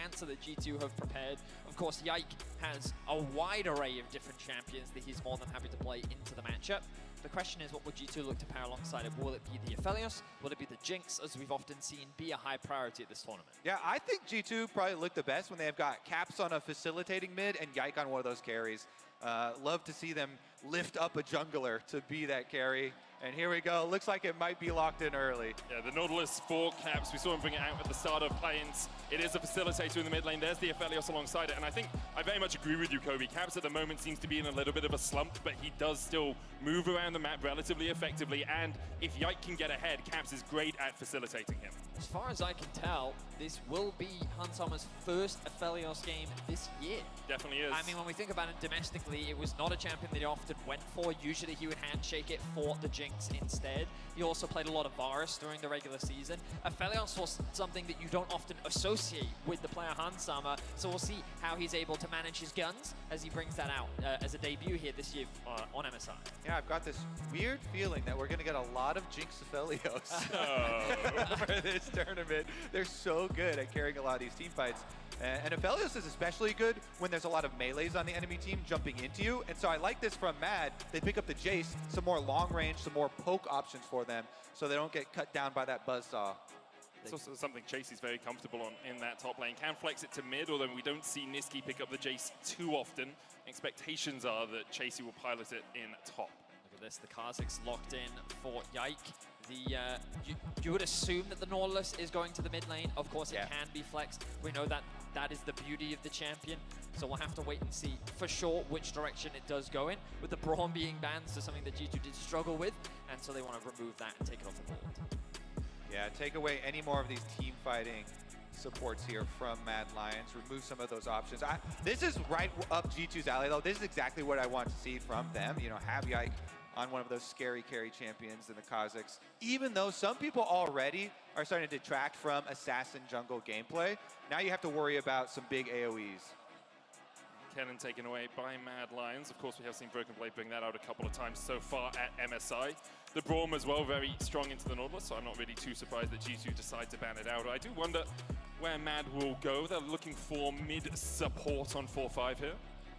answer that G2 have prepared. Of course, Yike has a wide array of different champions that he's more than happy to play into the matchup. The question is, what would G2 look to pair alongside it? Will it be the Aphelios? Will it be the Jinx, as we've often seen be a high priority at this tournament? Yeah, I think G2 probably look the best when they've got Caps on a facilitating mid and Yike on one of those carries. Love to see them lift up a jungler to be that carry. And here we go. Looks like it might be locked in early. Yeah, the Nautilus for Caps. We saw him bring it out at the start of play-ins. It is a facilitator in the mid lane. There's the Aphelios alongside it. And I think I very much agree with you, Kobe. Caps at the moment seems to be in a little bit of a slump, but he does still move around the map relatively effectively. And if Yike can get ahead, Caps is great at facilitating him. As far as I can tell, this will be Hansamah's first Aphelios game this year. Definitely is. I mean, when we think about it domestically, it was not a champion that he often went for. Usually he would handshake it for the Jinx instead. He also played a lot of Varus during the regular season. Aphelios was something that you don't often associate with the player Hansamah, so we'll see how he's able to manage his guns as he brings that out as a debut here this year on MSI. Yeah, I've got this weird feeling that we're going to get a lot of Jinx Aphelios for this tournament. They're so good at carrying a lot of these team fights. And Aphelios is especially good when there's a lot of melees on the enemy team jumping into you. And so I like this from Mad. They pick up the Jayce, some more long range, some more poke options for them so they don't get cut down by that buzzsaw. It's also something Chasy's very comfortable on in that top lane. Can flex it to mid, although we don't see Nisqy pick up the Jayce too often. Expectations are that Chasy will pilot it in top. Look at this, the Kha'Zix locked in for Yike. You would assume that the Nautilus is going to the mid lane. Of course, it can be flexed. We know that that is the beauty of the champion. So we'll have to wait and see for sure which direction it does go in. With the Braum being banned, so something that G2 did struggle with. And so they want to remove that and take it off the board. Yeah, take away any more of these team fighting supports here from Mad Lions. Remove some of those options. This is right up G2's alley, though. This is exactly what I want to see from them. You know, have Yike on one of those scary carry champions in the Kha'Zix. Even though some people already are starting to detract from assassin jungle gameplay, now you have to worry about some big AoEs. Cannon taken away by Mad Lions. Of course, we have seen Broken Blade bring that out a couple of times so far at MSI. The Braum as well, very strong into the Nautilus, so I'm not really too surprised that G2 decide to ban it out. I do wonder where Mad will go. They're looking for mid support on 4-5 here.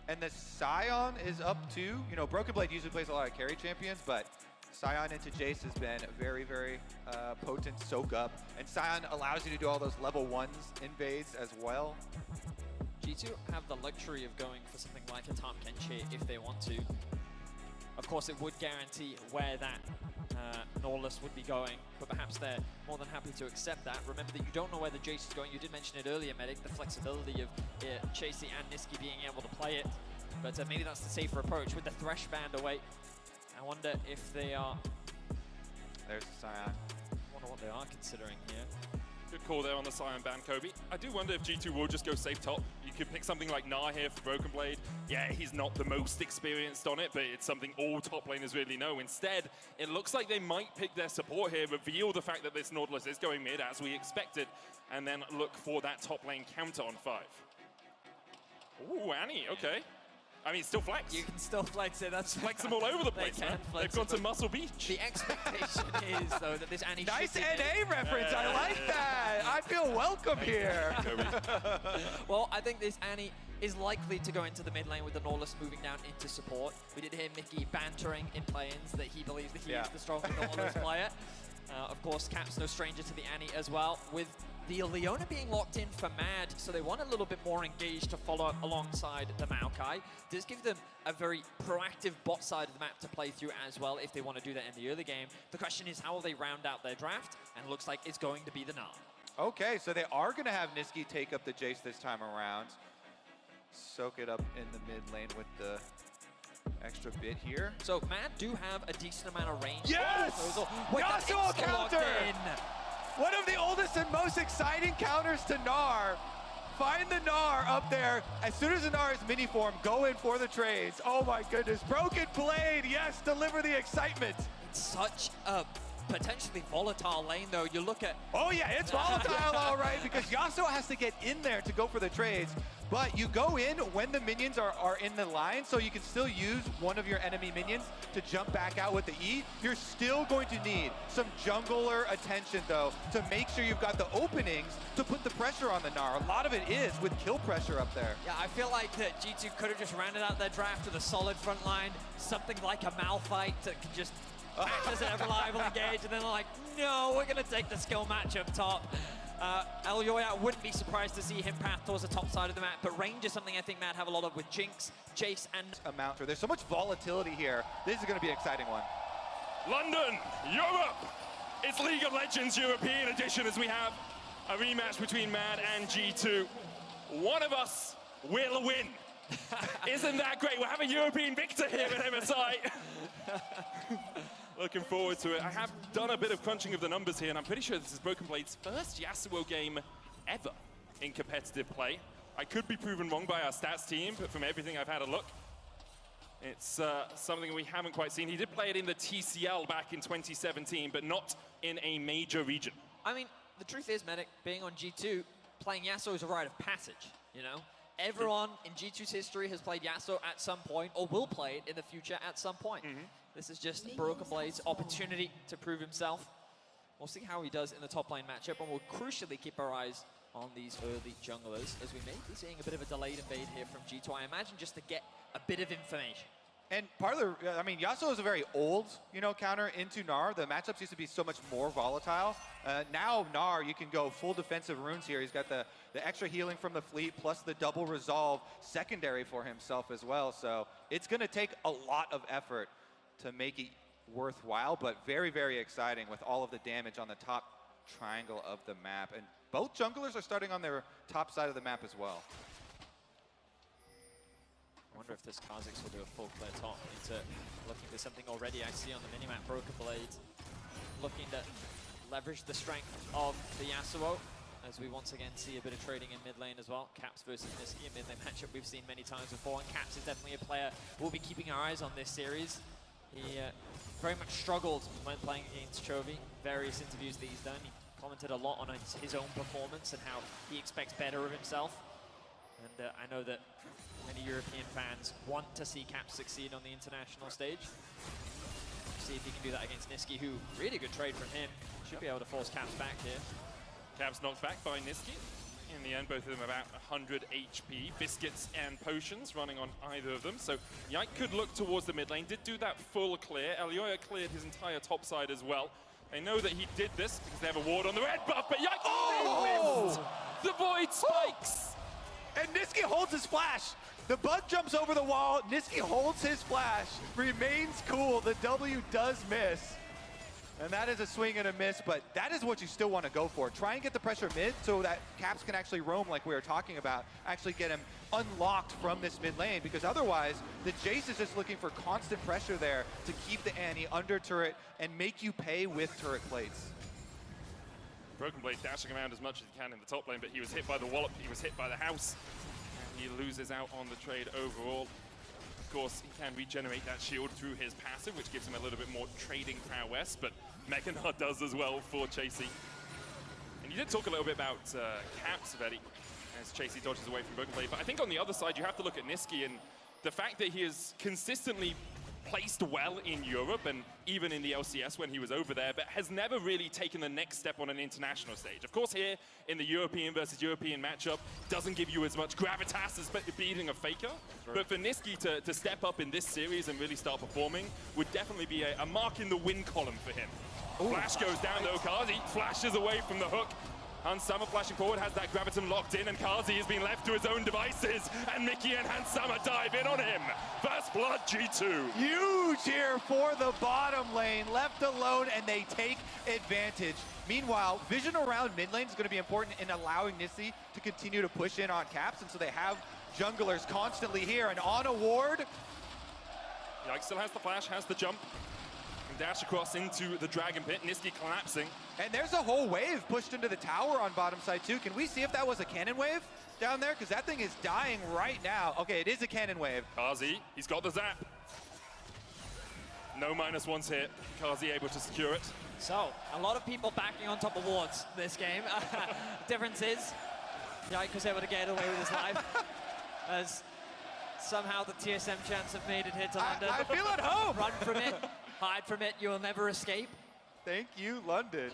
And the Scion is up too. You know, Broken Blade usually plays a lot of carry champions, but Scion into Jayce has been very, very potent soak up. And Scion allows you to do all those level 1s invades as well. G2 have the luxury of going for something like a Tahm Kench if they want to. Of course, it would guarantee where that Nautilus would be going, but perhaps they're more than happy to accept that. Remember that you don't know where the Jayce is going. You did mention it earlier, Medic, the flexibility of Chasy and Nisqy being able to play it. But maybe that's the safer approach with the Thresh band away. I wonder if they are... There's the Scion. I wonder what they are considering here. Good call there on the Scion ban, Kobe. I do wonder if G2 will just go safe top. You could pick something like Gnar here for Broken Blade. Yeah, he's not the most experienced on it, but it's something all top laners really know. Instead, it looks like they might pick their support here, reveal the fact that this Nautilus is going mid as we expected, and then look for that top lane counter on 5. Ooh, Annie, okay. I mean, still flex. You can still flex it. That's flex them all over the place, man. They've gone to Muscle Beach. The expectation is, though, that this Annie nice NA reference. I like that. I feel welcome here. Well, I think this Annie is likely to go into the mid lane with the Nautilus moving down into support. We did hear Mickey bantering in play-ins that he believes that he is the stronger Nautilus player. Of course, Cap's no stranger to the Annie as well, with the Leona being locked in for Mad, so they want a little bit more engaged to follow alongside the Maokai. Does give them a very proactive bot side of the map to play through as well if they want to do that in the early game. The question is, how will they round out their draft? And it looks like it's going to be the Gnar. Okay, so they are going to have Nisqy take up the Jayce this time around. Soak it up in the mid lane with the extra bit here. So Mad do have a decent amount of range. Yes! Yasuo counter! One of the oldest and most exciting counters to Gnar. Find the Gnar up there. As soon as the Gnar is mini form, go in for the trades. Oh my goodness. Broken Blade, yes, deliver the excitement. It's such a potentially volatile lane, though. You look at... Oh yeah, it's volatile, all right, because Yasuo has to get in there to go for the trades. But you go in when the minions are in the line, so you can still use one of your enemy minions to jump back out with the E. You're still going to need some jungler attention, though, to make sure you've got the openings to put the pressure on the Gnar. A lot of it is with kill pressure up there. Yeah, I feel like that G2 could have just rounded out their draft with a solid front line, something like a Malphite that can just act as a reliable engage, and then they're like, no, we're going to take the skill match up top. Elyoya, wouldn't be surprised to see him path towards the top side of the map, but range is something I think Mad have a lot of with Jinx, Jayce, and... There's so much volatility here. This is going to be an exciting one. London, Europe! It's League of Legends European Edition as we have a rematch between Mad and G2. One of us will win. Isn't that great? We'll have a European victor here at MSI. Looking forward to it. I have done a bit of crunching of the numbers here, and I'm pretty sure this is Broken Blade's first Yasuo game ever in competitive play. I could be proven wrong by our stats team, but from everything I've had a look, it's something we haven't quite seen. He did play it in the TCL back in 2017, but not in a major region. I mean, the truth is, Medic, being on G2, playing Yasuo is a rite of passage, you know? Everyone in G2's history has played Yasuo at some point, or will play it in the future at some point. This is just Broken Blade's opportunity to prove himself. We'll see how he does in the top lane matchup, and we'll crucially keep our eyes on these early junglers, as we may be seeing a bit of a delayed invade here from G2, I imagine, just to get a bit of information. And part of the, I mean, Yasuo is a very old, counter into Gnar. The matchups used to be so much more volatile. Now Gnar, you can go full defensive runes here. He's got the extra healing from the fleet, plus the double resolve secondary for himself as well. So it's going to take a lot of effort to make it worthwhile, but very, very exciting with all of the damage on the top triangle of the map. And both junglers are starting on their top side of the map as well. I wonder if this Kha'Zix will do a full clear top. Into looking for something already I see on the minimap. Broken Blade looking to leverage the strength of the Yasuo, as we once again see a bit of trading in mid lane as well. Caps versus Nisqy, a mid lane matchup we've seen many times before, and Caps is definitely a player we'll be keeping our eyes on this series. He very much struggled when playing against Chovy. Various interviews that he's done, he commented a lot on his own performance and how he expects better of himself. And I know that many European fans want to see Caps succeed on the international stage. See if he can do that against Nisqy, who, really good trade from him. Should be able to force Caps back here. Caps knocked back by Nisqy. In the end, both of them about 100 HP. Biscuits and potions running on either of them. So Yike could look towards the mid lane. Did do that full clear. Elyoya cleared his entire top side as well. They know that he did this because they have a ward on the red buff, but Yike missed! The void spikes! And Nisqy holds his flash. The Bud jumps over the wall. Nisqy holds his flash. Remains cool. The W does miss. And that is a swing and a miss, but that is what you still want to go for. Try and get the pressure mid so that Caps can actually roam like we were talking about. Actually get him unlocked from this mid lane, because otherwise the Jayce is just looking for constant pressure there to keep the Annie under turret and make you pay with turret plates. Broken Blade dashing around as much as he can in the top lane, but he was hit by the wallop, he was hit by the house, and he loses out on the trade overall. Of course, he can regenerate that shield through his passive, which gives him a little bit more trading prowess, but Gnar does as well for Chasy. And you did talk a little bit about Caps, Vedi, as Chasy dodges away from Broken Blade, but I think on the other side, you have to look at Nisqy, and the fact that he is consistently placed well in Europe and even in the LCS when he was over there, but has never really taken the next step on an international stage. Of course, here in the European versus European matchup, doesn't give you as much gravitas as beating a faker. Right. But for Nisqy to step up in this series and really start performing would definitely be a mark in the win column for him. Ooh. Flash goes down though, Carzzy flashes away from the hook. Hansama flashing forward, has that Graviton locked in, and Carzzy has been left to his own devices, and Mickey and Hansama dive in on him. First blood, G2. Huge here for the bottom lane, left alone, and they take advantage. Meanwhile, vision around mid lane is going to be important in allowing Nisqy to continue to push in on Caps, and so they have junglers constantly here, and on a ward. Yike still has the flash, has the jump. Dash across into the Dragon Pit, Nisqy collapsing. And there's a whole wave pushed into the tower on bottom side too. Can we see if that was a cannon wave down there? Because that thing is dying right now. Okay, it is a cannon wave. Carzzy, he's got the zap. No -1s here. Carzzy able to secure it. So, a lot of people backing on top of wards this game. Difference is, Yike was able to get away with his life. As somehow the TSM chants have made it here to London. I feel at home! Run from it, hide from it, you will never escape. Thank you, London.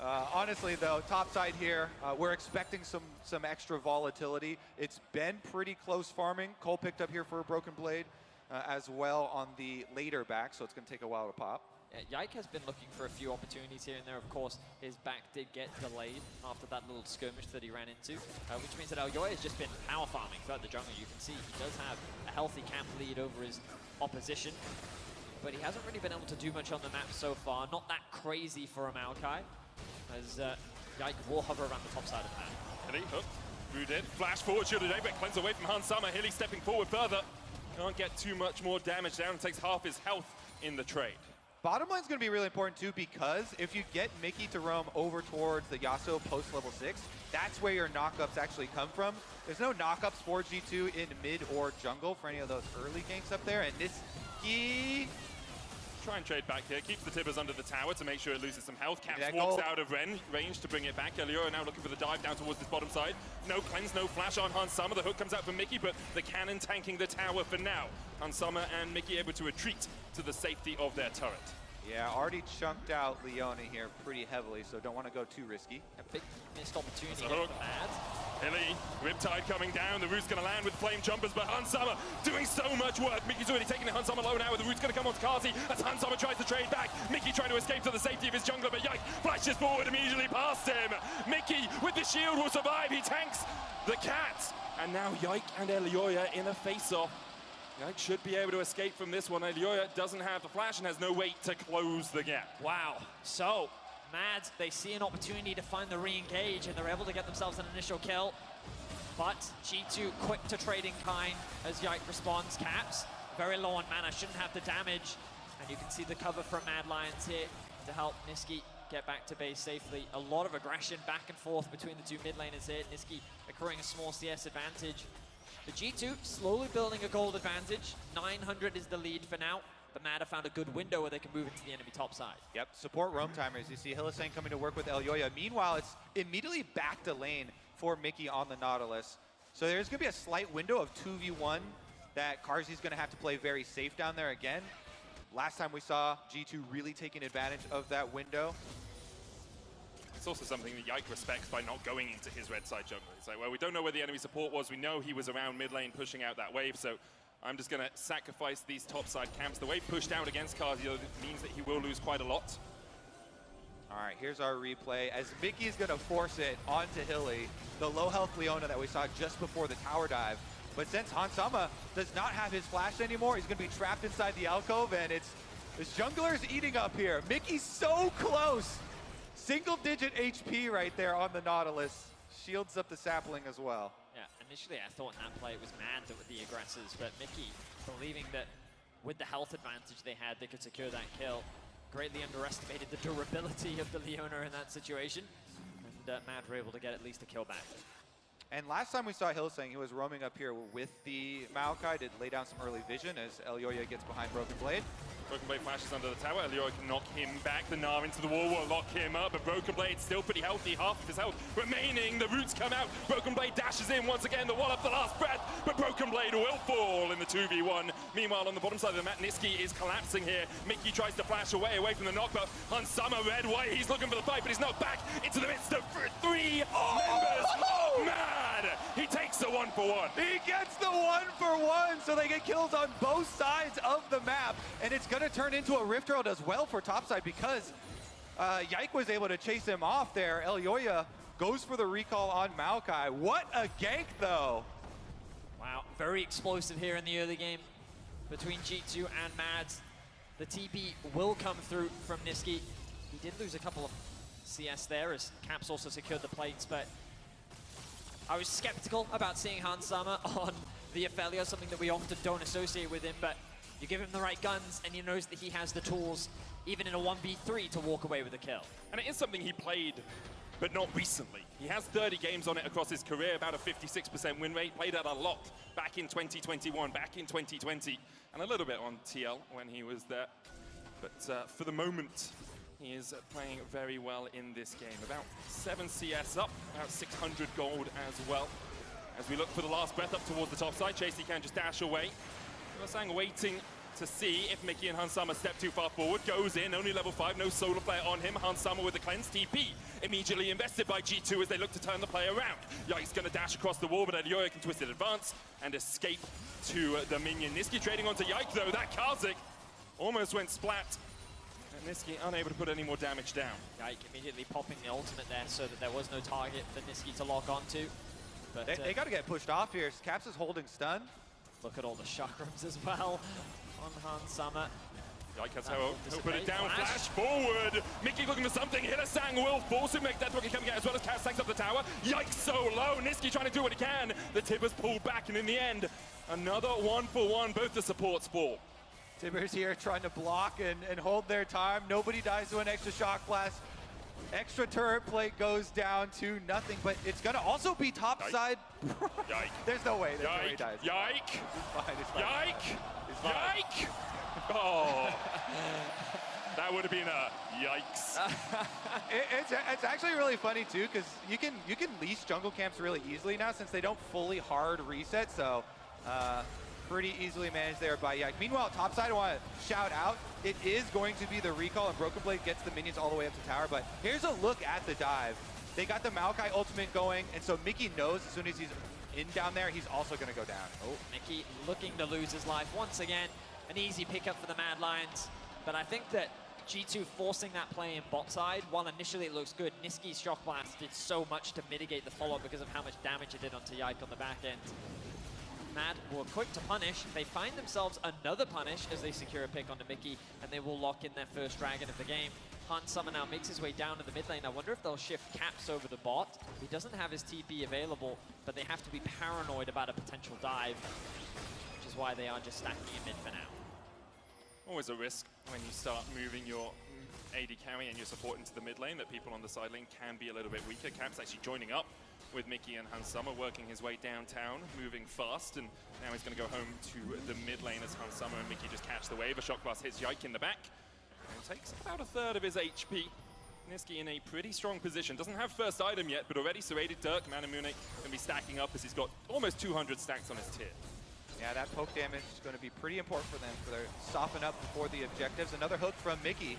Honestly, though, top side here, we're expecting some extra volatility. It's been pretty close farming. Cole picked up here for a Broken Blade as well on the later back, so it's going to take a while to pop. Yeah, Yike has been looking for a few opportunities here and there. Of course, his back did get delayed after that little skirmish that he ran into, which means that Elyoya has just been power farming throughout the jungle. You can see he does have a healthy camp lead over his opposition, but he hasn't really been able to do much on the map so far. Not that crazy for a Maokai, as Yike will hover around the top side of the map. Hilly hooked, rooted, flash forward, shielded today, but cleanse away from Hansama. Hilly stepping forward further. Can't get too much more damage down, takes half his health in the trade. Bottom line's going to be really important too, because if you get Miky to roam over towards the Yasuo post level 6, that's where your knockups actually come from. There's no knockups for G2 in mid or jungle for any of those early ganks up there, and Nisqy... Try and trade back here, keeps the Tibbers under the tower to make sure it loses some health. Caps Yeah, walks out of range to bring it back. Elyoya now looking for the dive down towards this bottom side. No cleanse, no flash on Hansama. The hook comes out from Miky, but the cannon tanking the tower for now. Hansama and Miky able to retreat to the safety of their turret. Yeah, already chunked out Leona here pretty heavily, so don't want to go too risky. A big missed opportunity So here hook. for Mad. Hilly, Riptide coming down, the root's going to land with flame jumpers, but Hansama doing so much work. Miky's already taking Hansama low now, the root's going to come onto Carzzy as Hansama tries to trade back. Miky trying to escape to the safety of his jungler, but Yike flashes forward immediately past him. Miky with the shield will survive, he tanks the cat. And now Yike and Elyoya in a face-off. Yike should be able to escape from this one. Elyoya doesn't have the flash and has no way to close the gap. Wow. So, Mad, they see an opportunity to find the re-engage, and they're able to get themselves an initial kill. But G2 quick to trade in kind as Yike responds. Caps, very low on mana, shouldn't have the damage. And you can see the cover from Mad Lions here to help Nisqy get back to base safely. A lot of aggression back and forth between the two mid laners here. Nisqy accruing a small CS advantage. The G2 slowly building a gold advantage. 900 is the lead for now, but Mad have found a good window where they can move into the enemy top side. Yep, support roam timers. You see Hylissang coming to work with Elyoya. Meanwhile, it's immediately back to lane for Miky on the Nautilus. So there's going to be a slight window of 2v1 that Carzzy's going to have to play very safe down there again. Last time we saw G2 really taking advantage of that window. It's also something that Yike respects by not going into his red side jungle. It's like, well, we don't know where the enemy support was. We know he was around mid lane pushing out that wave, so I'm just going to sacrifice these top side camps. The wave pushed out against Carzzy means that he will lose quite a lot. All right, here's our replay. As Miky's going to force it onto Hilly, the low health Leona that we saw just before the tower dive. But since Hansama does not have his flash anymore, he's going to be trapped inside the alcove, and it's jungler's eating up here. Miky's so close. Single-digit HP right there on the Nautilus. Shields up the sapling as well. Yeah, initially I thought in that play it was Mad that were the aggressors, but Miky, believing that with the health advantage they had, they could secure that kill, greatly underestimated the durability of the Leona in that situation, and Mad were able to get at least a kill back. And last time we saw Hylissang, he was roaming up here with the Maokai to lay down some early vision as Elyoya gets behind Broken Blade. Broken Blade flashes under the tower. Elyoya can knock him back. The Gnar into the wall will lock him up, but Broken Blade still pretty healthy. Half of his health remaining. The roots come out. Broken Blade dashes in once again. The wall up the last breath, but Broken Blade will fall in the 2v1. Meanwhile, on the bottom side of the map, Nisqy is collapsing here. Miky tries to flash away from the knock, but Hansama red, white, he's looking for the fight, but he's knocked back into the midst of three members of Mad. He takes the 1-for-1. He gets the 1-for-1, so they get kills on both sides of the map, and it's going to turn into a Rift Herald as well for topside because Yike was able to chase him off there. Elyoya goes for the recall on Maokai. What a gank, though. Wow, very explosive here in the early game between G2 and Mads. The TP will come through from Nisqy. He did lose a couple of CS there as Caps also secured the plates, but I was skeptical about seeing Hansama on the Aphelios, something that we often don't associate with him, but you give him the right guns and he knows that he has the tools, even in a 1v3, to walk away with a kill. And it is something he played, but not recently. He has 30 games on it across his career, about a 56% win rate, played that a lot back in 2021, back in 2020, and a little bit on TL when he was there. But for the moment, He is playing very well in this game. About 7 CS up, about 600 gold as well. As we look for the last breath up towards the top side, Chasy can just dash away. Hylissang waiting to see if Mickey and Hansama step too far forward. Goes in, only level 5, no solo player on him. Hansama with the cleanse TP. Immediately invested by G2 as they look to turn the play around. Yike's gonna dash across the wall, but Elyoya can twist it advance and escape to the minion. Nisqy trading onto Yike though. That Kha'Zix almost went splat. And Nisqy unable to put any more damage down. Yike immediately popping the ultimate there so that there was no target for Nisqy to lock onto. But they got to get pushed off here. Caps is holding stun. Look at all the chakrams as well on Hansama. Yike has hope. He'll put it down, flash forward. Mickey looking for something. Hylissang will force him, make that rocket coming out as well as Kha'Zix up the tower. Yike so low. Nisqy trying to do what he can. The Tibbers pulled back, and in the end, another 1-for-1. Both the supports fall. Tibbers here trying to block and hold their time. Nobody dies to an extra shock blast. Extra turret plate goes down to nothing, but it's gonna also be top side. Yike. There's no way. There's no way he dies. Yike. He's fine. He's fine. Yike. He's fine. Yike. Oh. That would have been a yikes. It's actually really funny too, because you can lease jungle camps really easily now since they don't fully hard reset. So pretty easily managed there by Yike. Meanwhile, topside, I want to shout out, it is going to be the recall, and Broken Blade gets the minions all the way up to tower. But here's a look at the dive. They got the Maokai ultimate going, and so Mickey knows as soon as he's in down there, he's also going to go down. Oh, Mickey looking to lose his life once again. An easy pickup for the Mad Lions, but I think that G2 forcing that play in bot side, while initially it looks good, Nisqy's Shock Blast did so much to mitigate the follow-up because of how much damage it did onto Yike on the back end. Mad were quick to punish. They find themselves another punish as they secure a pick onto Mickey, and they will lock in their first dragon of the game. Hansama now makes his way down to the mid lane. I wonder if they'll shift Caps over the bot. He doesn't have his TP available, but they have to be paranoid about a potential dive, which is why they are just stacking in mid for now. Always a risk when you start moving your AD carry and your support into the mid lane that people on the side lane can be a little bit weaker. Caps actually joining up with Mickey and Hansama, working his way downtown, moving fast, and now he's going to go home to the mid lane as Hansama and Mickey just catch the wave. A shock blast hits Yike in the back and takes about a third of his HP. Nisqy in a pretty strong position. Doesn't have first item yet, but already serrated Dirk. Manamune can be stacking up as he's got almost 200 stacks on his tier. Yeah, that poke damage is going to be pretty important for them for their soften up before the objectives. Another hook from Mickey.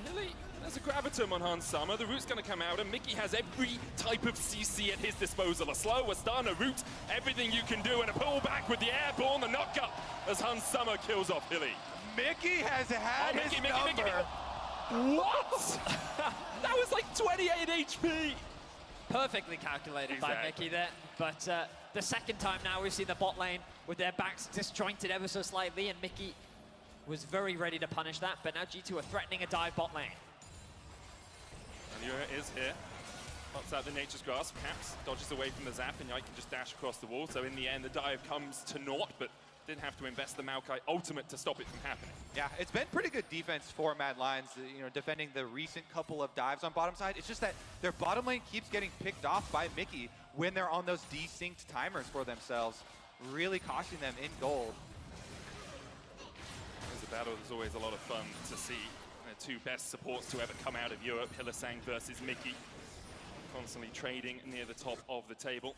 Really? There's a Gravitum on Hansama. The root's going to come out, and Mickey has every type of CC at his disposal. A slow, a stun, a root, everything you can do, and a pullback with the airborne, the knockup as Hansama kills off Hilly. Mickey has had his number. What? That was like 28 HP. Perfectly calculated by Mickey there, but the second time now we've seen the bot lane with their backs disjointed ever so slightly, and Mickey was very ready to punish that, but now G2 are threatening a dive bot lane. Elyoya is here. Pops out the Nature's Grasp. Caps dodges away from the zap, and Yike can just dash across the wall. So in the end, the dive comes to naught, but didn't have to invest the Maokai ultimate to stop it from happening. Yeah, it's been pretty good defense for Mad Lions, you know, defending the recent couple of dives on bottom side. It's just that their bottom lane keeps getting picked off by Mickey when they're on those desynced timers for themselves, really costing them in gold. There's a battle that's always a lot of fun to see. The two best supports to ever come out of Europe, Hylissang versus Mickey. Constantly trading near the top of the table.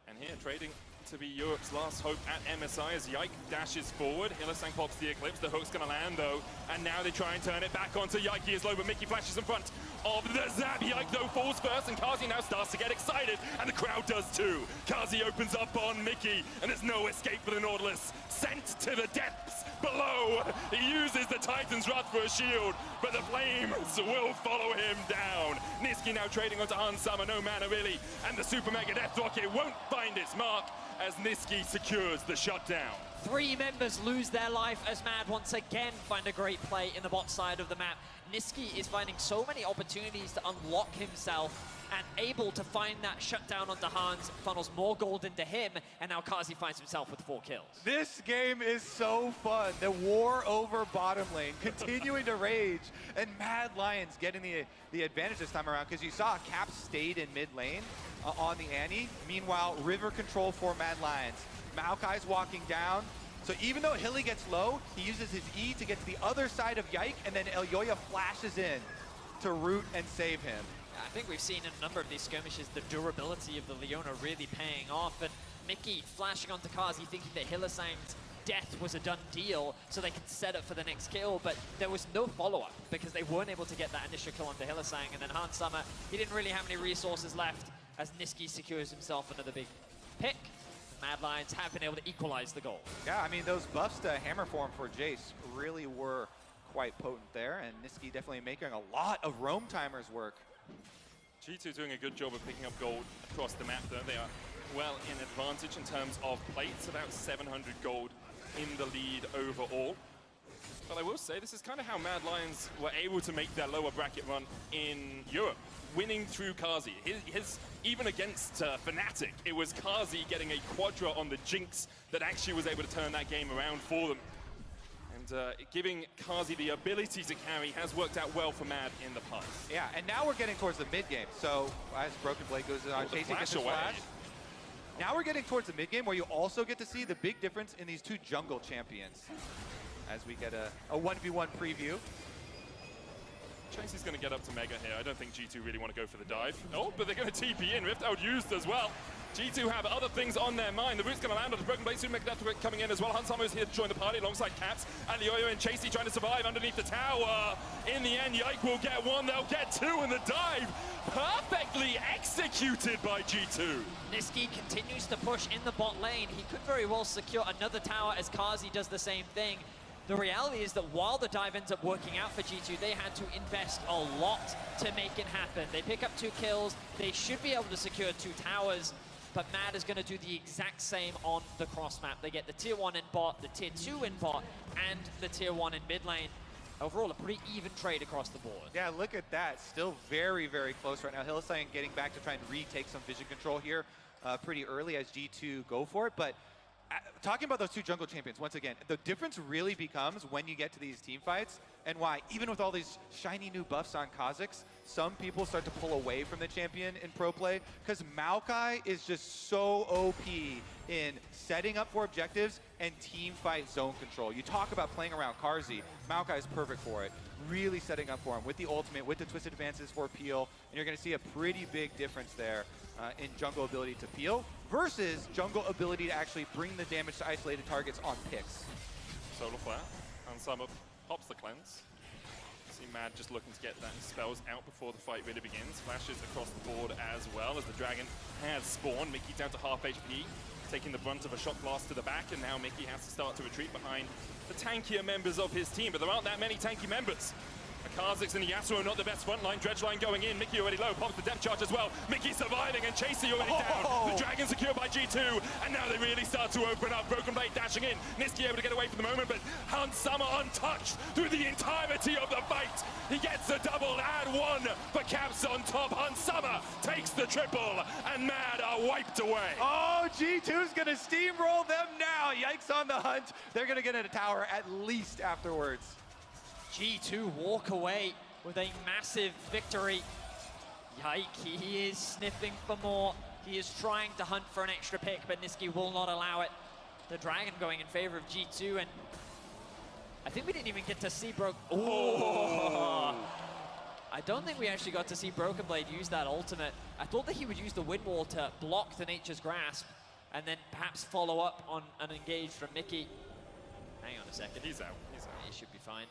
And here, trading to be Europe's last hope at MSI as Yike dashes forward. Hylissang pops the Eclipse. The hook's going to land, though. And now they try and turn it back onto Yike. He is low, but Mickey flashes in front of the zap. Yike, though, falls first, and Carzzy now starts to get excited, and the crowd does too. Carzzy opens up on Mickey, and there's no escape for the Nautilus. Sent to the depths below. He uses the Titan's Wrath for a shield, but the flames will follow him down. Nisqy now trading onto Hansama, no mana really, and the Super Mega Death Rocket won't find its mark as Nisqy secures the shutdown. 3 members lose their life as Mad once again find a great play in the bot side of the map. Nisqy is finding so many opportunities to unlock himself and able to find that shutdown onto Hans, funnels more gold into him, and now Carzzy finds himself with 4 kills. This game is so fun. The war over bottom lane continuing to rage, and Mad Lions getting the advantage this time around, because you saw Caps stayed in mid lane on the Annie. Meanwhile, river control for Mad Lions. Maokai's walking down. So even though Hilly gets low, he uses his E to get to the other side of Yike, and then Elyoya flashes in. to root and save him. I think we've seen in a number of these skirmishes the durability of the Leona really paying off, and Miky flashing onto Carzzy thinking that Hylissang's death was a done deal so they could set up for the next kill, but there was no follow-up because they weren't able to get that initial kill onto Hylissang, and then Summer, he didn't really have any resources left as Nisqy secures himself another big pick. The Mad Lions have been able to equalize the goal. Yeah, I mean, those buffs to hammer form for Jayce really were quite potent there, and Nisqy definitely making a lot of roam timers work. G2 doing a good job of picking up gold across the map, though. They are well in advantage in terms of plates, about 700 gold in the lead overall. But I will say, this is kind of how Mad Lions were able to make their lower bracket run in Europe, winning through Carzzy. Even against Fnatic, it was Carzzy getting a quadra on the Jinx that actually was able to turn that game around for them. And giving Carzzy the ability to carry has worked out well for Mad in the past. Yeah, and now we're getting towards the mid game. So as Broken Blade goes on, Chasy gets his flash. Now we're getting towards the mid game where you also get to see the big difference in these two jungle champions. As we get a 1v1 preview. Chasy's going to get up to Mega here. I don't think G2 really want to go for the dive. Oh, but they're going to TP in. Rift out used as well. G2 have other things on their mind. The root's going to land on the Broken Blade soon. McDuff coming in as well. Summer is here to join the party alongside Caps. Elyoya and Chasy trying to survive underneath the tower. In the end, Yike will get one. They'll get two, and the dive perfectly executed by G2. Nisqy continues to push in the bot lane. He could very well secure another tower as Carzzy does the same thing. The reality is that while the dive ends up working out for G2, they had to invest a lot to make it happen. They pick up 2 kills. They should be able to secure 2 towers. But Mad is going to do the exact same on the cross map. They get the tier 1 in bot, the tier 2 in bot, and the tier 1 in mid lane. Overall, a pretty even trade across the board. Yeah, look at that. Still very, very close right now. Hylissang getting back to try and retake some vision control here pretty early as G2 go for it. But talking about those two jungle champions, once again, the difference really becomes when you get to these team fights and why, even with all these shiny new buffs on Kha'Zix, some people start to pull away from the champion in pro play because Maokai is just so OP in setting up for objectives and team fight zone control. You talk about playing around Carzzy, Maokai is perfect for it. Really setting up for him with the ultimate, with the twisted advances for peel, and you're going to see a pretty big difference there in jungle ability to peel versus jungle ability to actually bring the damage to isolated targets on picks. Solar Flare, and Summer pops the cleanse. See Mad just looking to get that spells out before the fight really begins. Flashes across the board as well as the dragon has spawned. Miky down to half HP, taking the brunt of a shot blast to the back, and now Miky has to start to retreat behind the tankier members of his team, but there aren't that many tanky members. Kha'Zix and yasuo not the best front line. Dredge line going in. Miky already low. Pops the depth charge as well. Miky surviving and Chasy already down. The dragon secured by G2. And now they really start to open up. Broken Blade dashing in. Nisqy able to get away for the moment, but Summer untouched through the entirety of the fight. He gets the double and one for Caps on top. Summer takes the triple and Mad are wiped away. Oh, G2's going to steamroll them now. Yikes on the hunt. They're going to get a tower at least afterwards. G2 walk away with a massive victory. Yike, he is sniffing for more. He is trying to hunt for an extra pick, but Nisqy will not allow it. The dragon going in favor of G2, and I think we didn't even get to see I don't think we actually got to see Broken Blade use that ultimate. I thought that he would use the wind wall to block the Nature's Grasp, and then perhaps follow up on an engage from Miky. Hang on a second. He's out. He should be fine.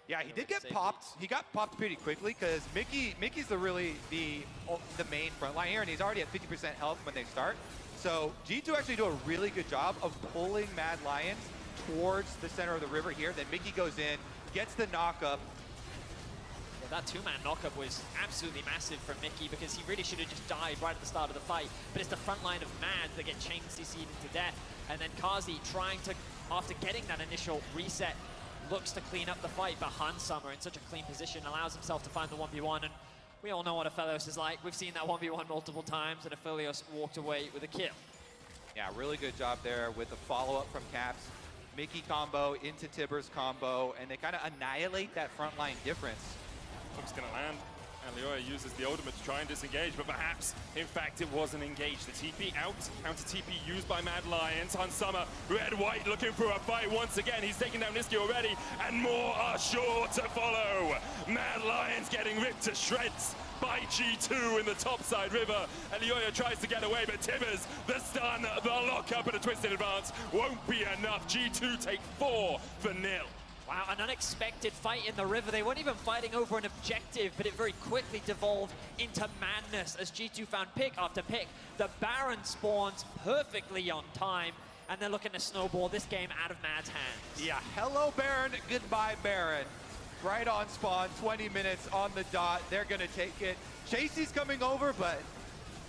Yeah, he did get popped. He got popped pretty quickly because Miky's the main front line here, and he's already at 50% health when they start. So G2 actually do a really good job of pulling Mad Lions towards the center of the river here. Then Miky goes in, gets the knock-up. Yeah, that 2-man knock-up was absolutely massive from Miky because he really should have just died right at the start of the fight. But it's the front line of Mad that get chain CC'd into death. And then Carzzy trying to, after getting that initial reset, looks to clean up the fight, but Summer in such a clean position allows himself to find the 1v1, and we all know what Aphelios is like. We've seen that 1v1 multiple times, and Aphelios walked away with a kill. Yeah, really good job there with the follow-up from Caps. Miky combo into Tibbers combo, and they kind of annihilate that front line difference. Hook's gonna land. Elyoya uses the ultimate to try and disengage, but perhaps, in fact, it wasn't engaged. The TP out, counter TP used by Mad Lions. Hansama, red-white, looking for a fight once again. He's taken down Nisqy already, and more are sure to follow. Mad Lions getting ripped to shreds by G2 in the topside river. Elyoya tries to get away, but Tibbers, the stun, the lockup, and a twisted advance won't be enough. G2 take 4-0. Wow, an unexpected fight in the river. They weren't even fighting over an objective, but it very quickly devolved into madness as G2 found pick after pick. The Baron spawns perfectly on time, and they're looking to snowball this game out of Mad's hands. Yeah, hello Baron, goodbye Baron. Right on spawn, 20 minutes on the dot. They're gonna take it. Chasy's coming over, but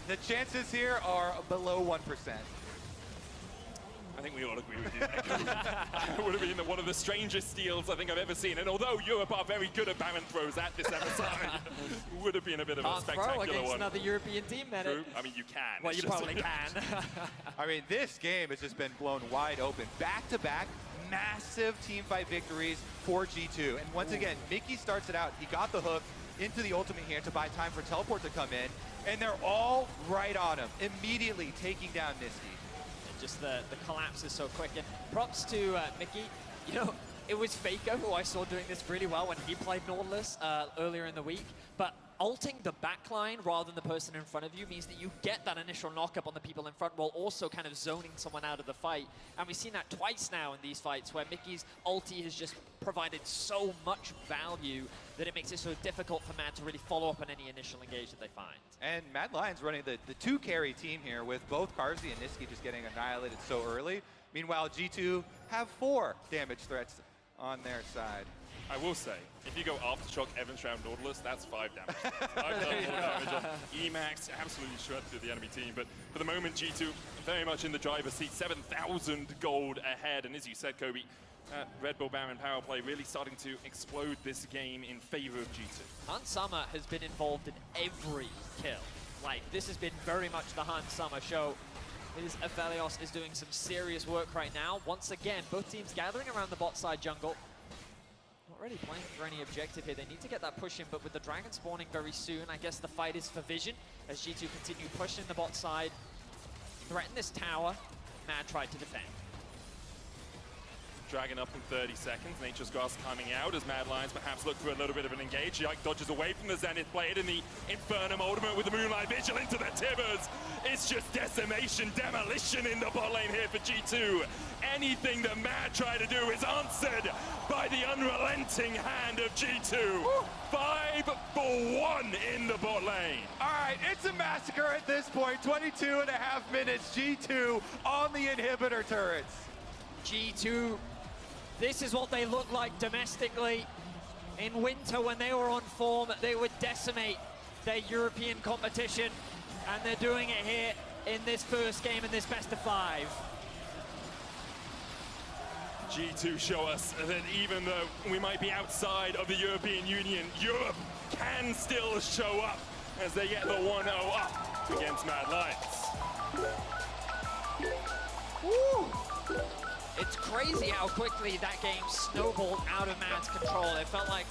the chances here are below 1%. I think we all agree with you. It would have been one of the strangest steals I think I've ever seen. And although Europe are very good at Baron throws at this MSI, it would have been a bit of a spectacular against one. Another European team, medic. True. I mean, you can. Well, you probably can. I mean, this game has just been blown wide open. Back-to-back, massive team fight victories for G2. And once again, Miky starts it out. He got the hook into the ultimate here to buy time for teleport to come in. And they're all right on him, immediately taking down Nisqy. Just the collapse is so quick. And props to Miky. You know, it was Faker who I saw doing this really well when he played Nautilus earlier in the week. But ulting the backline rather than the person in front of you means that you get that initial knockup on the people in front while also kind of zoning someone out of the fight. And we've seen that twice now in these fights where Miky's ulti has just provided so much value that it makes it so difficult for Mad to really follow up on any initial engage that they find. And Mad Lions running the two carry team here with both Carzzy and Nisqy just getting annihilated so early. Meanwhile, G2 have 4 damage threats on their side. I will say, if you go Aftershock, Evans Round, Nautilus, that's 5 damage. 5 damage on Emax, absolutely shred through the enemy team. But for the moment, G2 very much in the driver's seat, 7,000 gold ahead. And as you said, Kobe, Red Bull Baron power play really starting to explode this game in favor of G2. Hansama has been involved in every kill. Like, this has been very much the Hansama show. Aphelios is doing some serious work right now. Once again, both teams gathering around the bot side jungle. Not really playing for any objective here. They need to get that push in, but with the dragon spawning very soon, I guess the fight is for vision as G2 continue pushing the bot side. Threaten this tower. Mad tried to defend. Dragon up in 30 seconds. Nature's Grass coming out as Mad Lions perhaps look for a little bit of an engage. Yike dodges away from the Zenith Blade and the Infernum ultimate with the Moonlight Vigil into the Tibbers. It's just decimation, demolition in the bot lane here for G2. Anything that Mad try to do is answered by the unrelenting hand of G2. 5-for-1 in the bot lane. All right, it's a massacre at this point. 22.5 minutes, G2 on the inhibitor turrets. G2, this is what they look like domestically. In winter, when they were on form, they would decimate their European competition, and they're doing it here in this first game in this best of 5. G2 show us that even though we might be outside of the European Union, Europe can still show up as they get the 1-0 up against Mad Lions. Woo! It's crazy how quickly that game snowballed out of Mad's control. It felt like